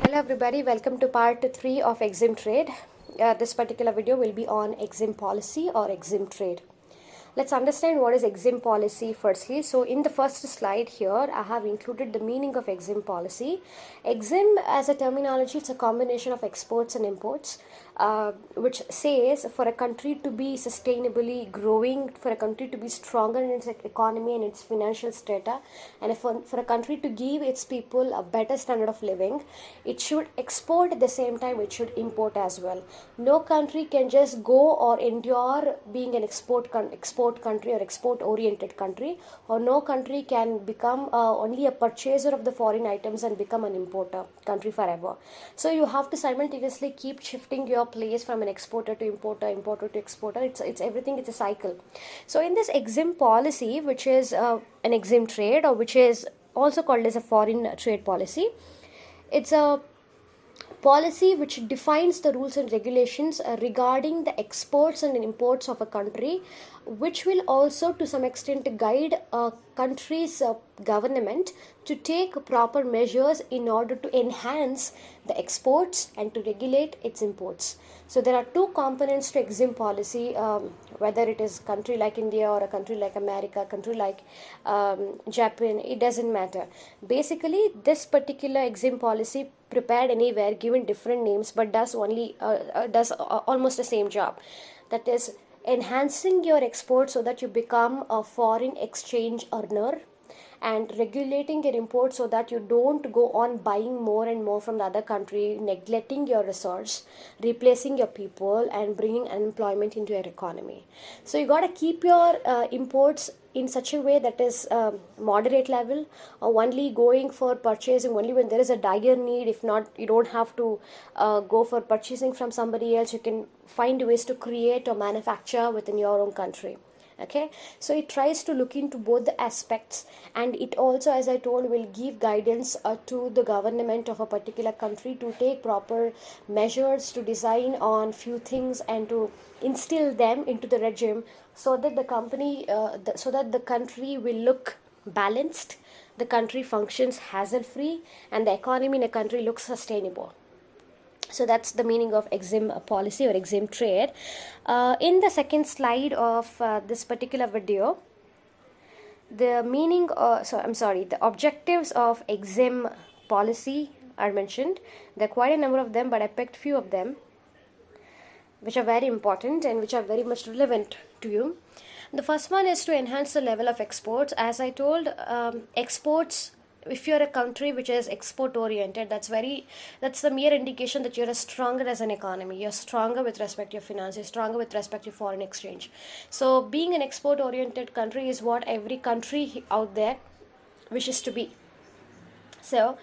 Hello everybody, welcome to part 3 of Exim Trade. This particular video will be on Exim policy or Exim trade. Let's understand what is Exim policy firstly. So in the first slide here, I have included the meaning of Exim policy. Exim as a terminology, it's a combination of exports and imports, which says for a country to be sustainably growing, for a country to be stronger in its economy and its financial strata, and for a country to give its people a better standard of living, it should export at the same time it should import as well. No country can just go or endure being an export country or export oriented country, or no country can become only a purchaser of the foreign items and become an importer country forever. So you have to simultaneously keep shifting your place from an exporter to importer, importer to exporter. It's everything, it's a cycle. So in this Exim policy, which is an Exim trade, or which is also called as a foreign trade policy, it's a policy which defines the rules and regulations regarding the exports and imports of a country, which will also to some extent guide a country's government to take proper measures in order to enhance the exports and to regulate its imports. So there are two components to Exim policy, whether it is country like India or a country like America, country like Japan, it doesn't matter. Basically, this particular Exim policy prepared anywhere, given different names, but does almost the same job. That is enhancing your export so that you become a foreign exchange earner, and regulating your import so that you don't go on buying more and more from the other country, neglecting your resource, replacing your people, and bringing unemployment into your economy. So you got to keep your imports in such a way that is moderate level, or only going for purchasing only when there is a dire need. If not, you don't have to go for purchasing from somebody else. You can find ways to create or manufacture within your own country. Okay, so it tries to look into both the aspects, and it also, as I told, will give guidance to the government of a particular country to take proper measures, to design on few things and to instill them into the regime, so that so that the country will look balanced, the country functions hassle free, and the economy in a country looks sustainable. So that's the meaning of Exim policy or Exim trade. In the second slide of this particular video, the the objectives of Exim policy are mentioned. There are quite a number of them, but I picked few of them which are very important and which are very much relevant to you. The first one is to enhance the level of exports. As I told, exports, if you're a country which is export oriented, that's the mere indication that you're stronger as an economy, you're stronger with respect to your finance, you're stronger with respect to foreign exchange. So being an export oriented country is what every country out there wishes to be. So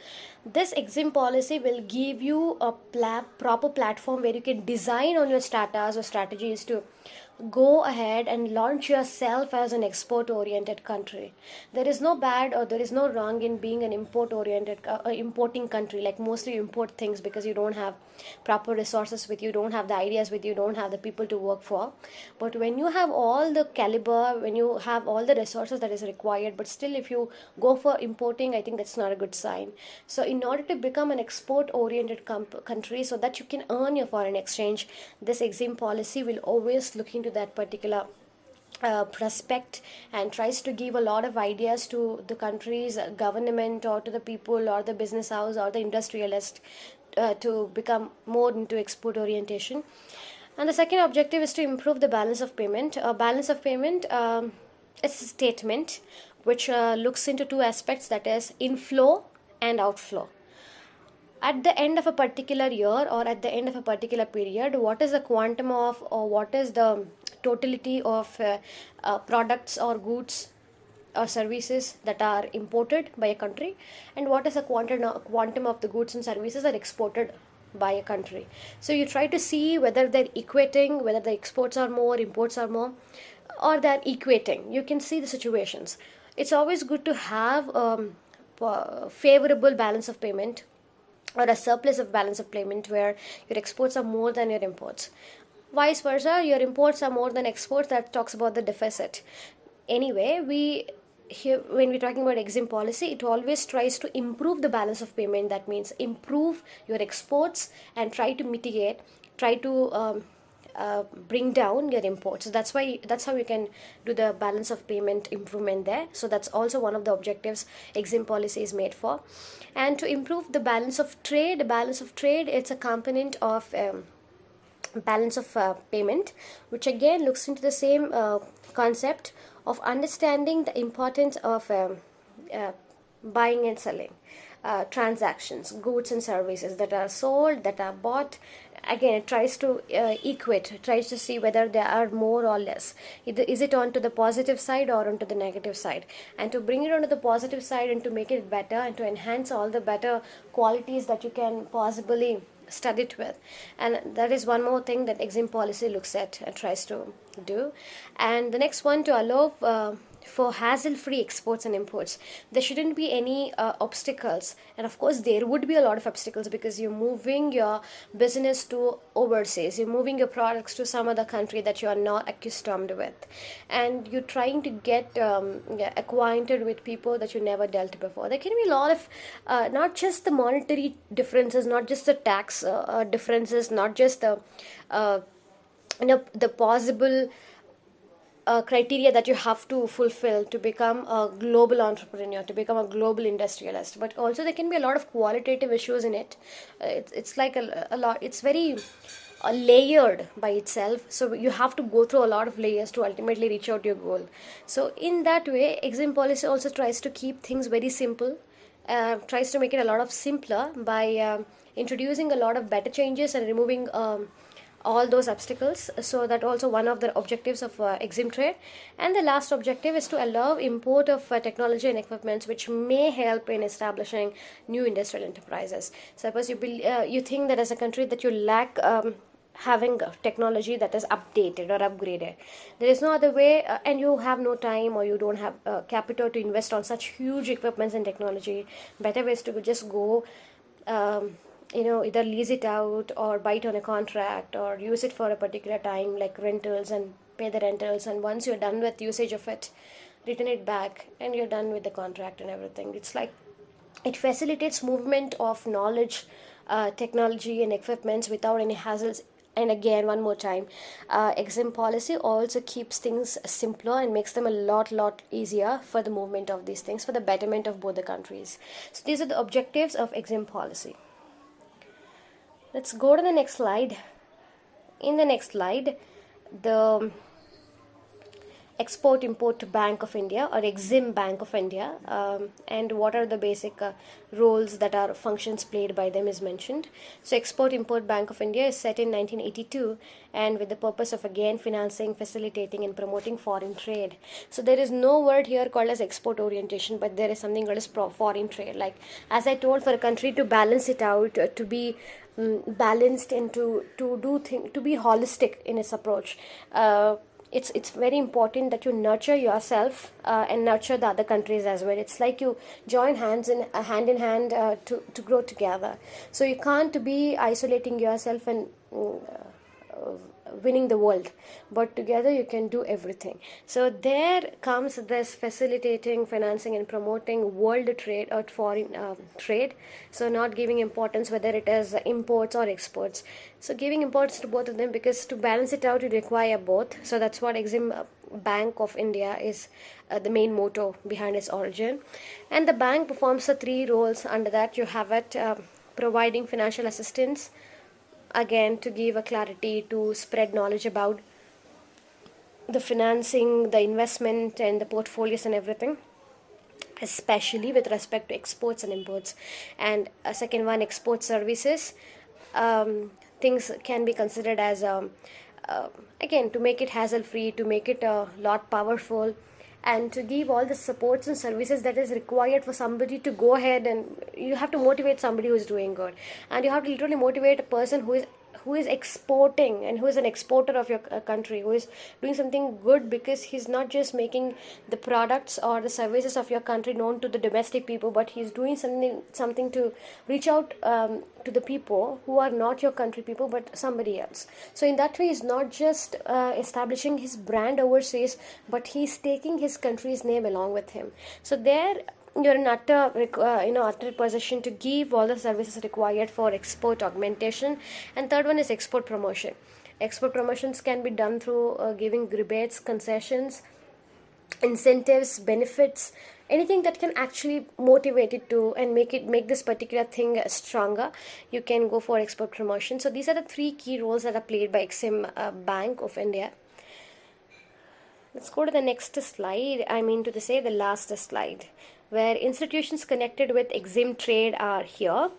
this Exim policy will give you a proper platform where you can design on your status or strategies to go ahead and launch yourself as an export oriented country. There is no bad or there is no wrong in being an import oriented importing country. Like mostly you import things because you don't have proper resources with you, don't have the ideas with you, don't have the people to work for. But when you have all the caliber, when you have all the resources that is required, but still if you go for importing, I think that's not a good sign. So in order to become an export oriented country, so that you can earn your foreign exchange, this Exim policy will always look into that particular prospect, and tries to give a lot of ideas to the country's government, or to the people, or the business house, or the industrialist, to become more into export orientation. And the second objective is to improve the balance of payment. Balance of payment is a statement which looks into two aspects, that is inflow and outflow. At the end of a particular year, or at the end of a particular period, what is the quantum of, or what is the totality of products or goods or services that are imported by a country, and what is the quantum of the goods and services that are exported by a country. So you try to see whether they're equating, whether the exports are more, imports are more, or they're equating. You can see the situations. It's always good to have favorable balance of payment, or a surplus of balance of payment, where your exports are more than your imports. Vice versa, your imports are more than exports, that talks about the deficit. Anyway, here when we're talking about Exim policy, it always tries to improve the balance of payment. That means improve your exports and try to mitigate, try to bring down your imports. So that's how you can do the balance of payment improvement there. So that's also one of the objectives Exim policy is made for. And to improve the balance of trade, it's a component of balance of payment, which again looks into the same concept of understanding the importance of uh, buying and selling transactions, goods and services that are sold, that are bought. Again, it tries to tries to see whether there are more or less. Is it onto the positive side or onto the negative side? And to bring it onto the positive side and to make it better and to enhance all the better qualities that you can possibly study it with. And that is one more thing that Exim policy looks at and tries to do. And the next one, to allow for hassle-free exports and imports. There shouldn't be any obstacles, and of course there would be a lot of obstacles because you're moving your business to overseas, you're moving your products to some other country that you are not accustomed with, and you're trying to get acquainted with people that you never dealt before. There can be a lot of not just the monetary differences, not just the tax differences, not just the the possible criteria that you have to fulfill to become a global entrepreneur, to become a global industrialist, but also there can be a lot of qualitative issues in it. It's like a lot, it's very layered by itself, so you have to go through a lot of layers to ultimately reach out your goal. So in that way, Exim policy also tries to keep things very simple, tries to make it a lot of simpler by introducing a lot of better changes and removing all those obstacles. So that also one of the objectives of Exim trade. And the last objective is to allow import of technology and equipments which may help in establishing new industrial enterprises. Suppose you think that as a country that you lack having technology that is updated or upgraded, there is no other way, and you have no time or you don't have capital to invest on such huge equipments and technology. Better ways to just go either lease it out or buy it on a contract or use it for a particular time, like rentals, and pay the rentals, and once you're done with usage of it, return it back and you're done with the contract and everything. It's like it facilitates movement of knowledge, technology and equipments without any hassles. And again, one more time, Exim policy also keeps things simpler and makes them a lot easier for the movement of these things, for the betterment of both the countries. So these are the objectives of Exim policy. Let's go to the next slide. In the next slide, the Export-Import Bank of India, or Exim Bank of India, and what are the basic roles that are functions played by them is mentioned. So Export-Import Bank of India is set in 1982, and with the purpose of again financing, facilitating and promoting foreign trade. So there is no word here called as export orientation, but there is something called as foreign trade. Like as I told, for a country to balance it out, to be balanced and to be holistic in its approach, it's very important that you nurture yourself and nurture the other countries as well. It's like you join hand in hand to grow together. So you can't be isolating yourself and winning the world, but together you can do everything. So there comes this facilitating, financing and promoting world trade or foreign trade. So not giving importance whether it is imports or exports, so giving importance to both of them, because to balance it out you require both. So that's what Exim Bank of India is, the main motto behind its origin. And the bank performs the three roles under that. You have it providing financial assistance, again to give a clarity, to spread knowledge about the financing, the investment and the portfolios and everything, especially with respect to exports and imports. And a second one, export services. Things can be considered as again to make it hassle free, to make it a lot powerful, and to give all the supports and services that is required for somebody to go ahead. And you have to motivate somebody who is doing good, and you have to literally motivate a person who is exporting and who is an exporter of your country, who is doing something good, because he's not just making the products or the services of your country known to the domestic people, but he's doing something to reach out to the people who are not your country people but somebody else. So in that way, he's not just establishing his brand overseas, but he's taking his country's name along with him. So there you're in utter position to give all the services required for export augmentation. And third one is export promotion. Export promotions can be done through giving rebates, concessions, incentives, benefits, anything that can actually motivate it to and make this particular thing stronger. You can go for export promotion. So these are the three key roles that are played by Exim Bank of India. Let's go to the next slide. The last slide, where institutions connected with Exim Trade are here.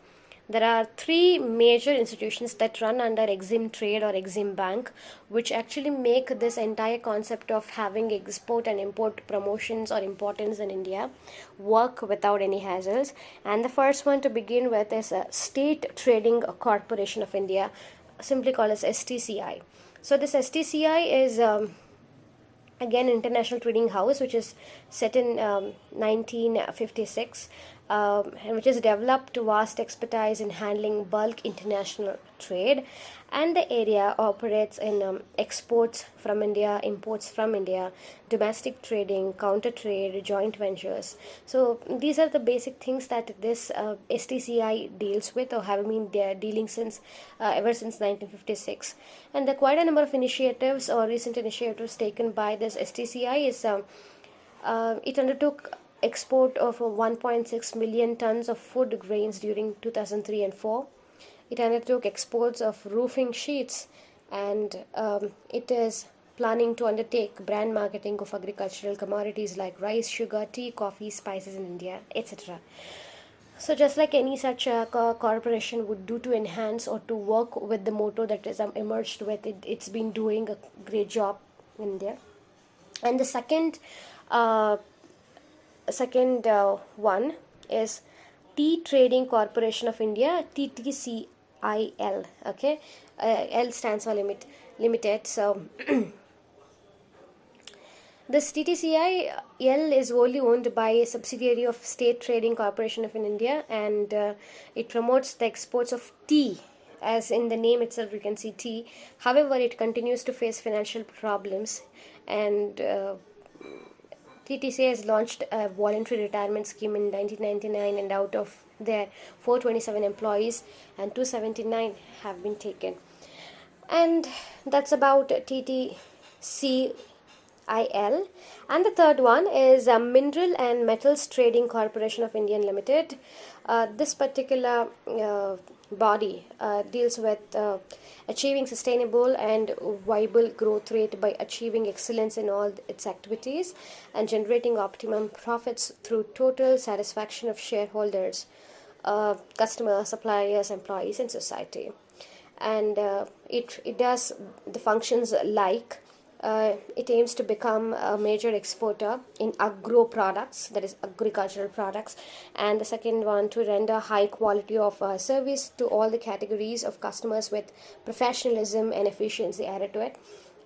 There are three major institutions that run under Exim Trade or Exim Bank, which actually make this entire concept of having export and import promotions or importance in India work without any hassles. And the first one to begin with is State Trading Corporation of India, simply called as STCI. So this STCI is again international trading house, which is set in 1956, and which has developed vast expertise in handling bulk international trade, and the area operates in exports from India, imports from India, domestic trading, counter trade, joint ventures. So these are the basic things that this STCI deals with, or have been there dealing since ever since 1956. And there are quite a number of initiatives or recent initiatives taken by this STCI. Is it undertook export of 1.6 million tons of food grains during 2003 and 4. It undertook exports of roofing sheets, and it is planning to undertake brand marketing of agricultural commodities like rice, sugar, tea, coffee, spices in India, etc. So just like any such corporation would do to enhance or to work with the motto that is emerged with, it's been doing a great job in India. And the second one is Tea Trading Corporation of India, TTCIL. Okay, L stands for limited. So this TTCIL is wholly owned by a subsidiary of State Trading Corporation of India, and it promotes the exports of tea. As in the name itself, you can see tea. However, it continues to face financial problems, and TTCI has launched a voluntary retirement scheme in 1999, and out of their 427 employees, and 279 have been taken. And that's about TTCIL. And the third one is Mineral and Metals Trading Corporation of India Limited. This particular body deals with achieving sustainable and viable growth rate by achieving excellence in all its activities and generating optimum profits through total satisfaction of shareholders, customers, suppliers, employees, and society. And it does the functions like it aims to become a major exporter in agro products, that is agricultural products, and the second one to render high quality of service to all the categories of customers with professionalism and efficiency added to it.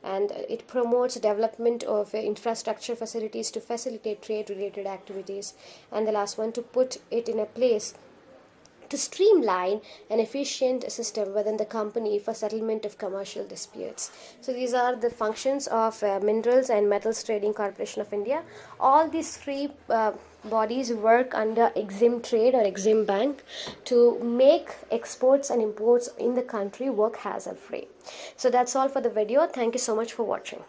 And it promotes development of infrastructure facilities to facilitate trade related activities, and the last one to put it in a place to streamline an efficient system within the company for settlement of commercial disputes. So these are the functions of Minerals and Metals Trading Corporation of India. All these three bodies work under Exim Trade or Exim Bank to make exports and imports in the country work hassle free. So that's all for the video. Thank you so much for watching.